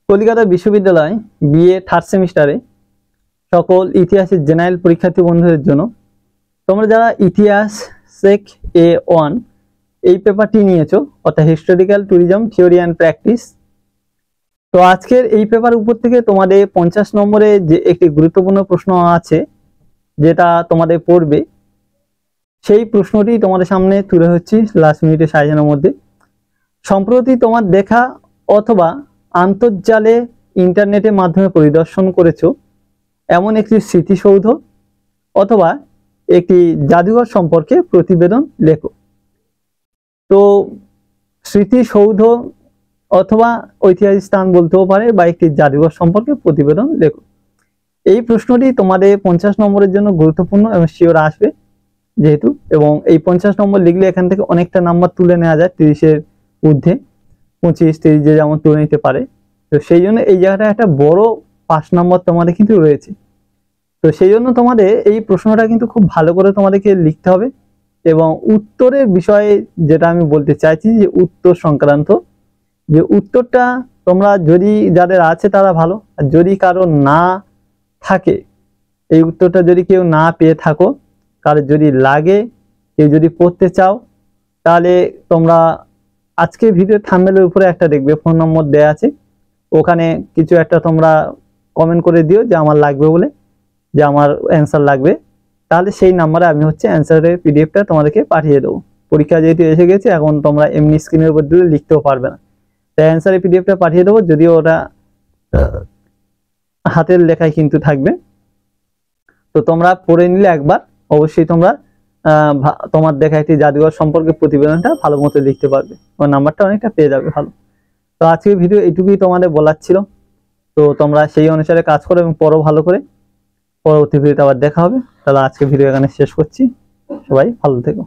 কলকাতা বিশ্ববিদ্যালয় BA third সেমিস্টারে সকল ইতিহাসের জেনারেল পরীক্ষার্থী বন্ধুদের জন্য তোমরা যারা ইতিহাস সেক A1 এই পেপারটি নিয়েছো, অর্থাৎ historical tourism theory and practice. তো আজকের এই পেপার উপর থেকে তোমাদের 50 নম্বরে যে একটি গুরুত্বপূর্ণ প্রশ্ন আছে যেটা তোমাদের পড়বে, সেই প্রশ্নটি তোমাদের সামনে তুলে হচ্ছি লাস্ট মিনিটে সাজানোর মধ্যে। সম্প্রতি তোমার দেখা অথবা আন্তর্জালে ইন্টারনেটের মাধ্যমে পরিদর্শন করেছো এমন একটি স্মৃতিসৌধ অথবা একটি জাদুঘর সম্পর্কে প্রতিবেদন লেখো। তো স্মৃতিসৌধ অথবা ঐতিহাসিক স্থান বলতেও পারে বা একটি জাদুঘর সম্পর্কে প্রতিবেদন লেখো। এই প্রশ্নটি তোমাদের 50 নম্বরের জন্য গুরুত্বপূর্ণ এবং শিওর আসবে যেহেতু, এবং এই 50 নম্বর লিখলে এখান থেকে অনেকটা নাম্বার তুলে নেওয়া যায়, 30-এর ঊর্ধ্বে 25-30 যে যেমন তুলে নিতে পারে। তো সেই জন্য এই জায়গাটা একটা বড় 5 নম্বর তোমাদের কিন্তু রয়েছে। তো সেই জন্য তোমাদের এই প্রশ্নটা কিন্তু খুব ভালো করে তোমাদেরকে লিখতে হবে, এবং উত্তরের বিষয়ে যেটা আমি বলতে চাইছি যে উত্তর সংক্রান্ত যে উত্তরটা তোমরা যদি যাদের আছে তারা ভালো, আর যদি কারো না থাকে, এই উত্তরটা যদি কেউ না পেয়ে থাকো, কারো যদি লাগে, কেউ যদি পড়তে চাও, তাহলে তোমরা আজকে ভিডিও থাম্বনেলের উপরে একটা দেখবে ফোন নম্বর দেয়া আছে, ওখানে কিছু একটা তোমরা কমেন্ট করে দিও যে আমার লাগবে বলে, যে আমার অ্যান্সার লাগবে, তাহলে সেই নাম্বারে আমি অ্যান্সারের পিডিএফটা তোমাদেরকে পাঠিয়ে দেবো। পরীক্ষা যেহেতু এসে গেছে, এখন তোমরা এমনি স্ক্রিনের উপর দিলে লিখতেও পারবে না, তাই অ্যান্সারের পিডিএফটা পাঠিয়ে দেবো, যদিও ওটা হাতের লেখায় কিন্তু থাকবে। তো তোমরা পড়ে নিলে একবার অবশ্যই তোমরা তোমার দেখা একটি জাদুঘর সম্পর্কে প্রতিবেদনটা ভালো মতো লিখতে পারবে, তোমার নাম্বারটা অনেকটা পেয়ে যাবে ভালো। তো আজকের ভিডিও এইটুকুই তোমাদের বলার ছিল। তো তোমরা সেই অনুসারে কাজ করো এবং পড়ো ভালো করে। পরবর্তী ভিডিওতে আবার দেখা হবে। তাহলে আজকে ভিডিও এখানে শেষ করছি, সবাই ভালো থেকো।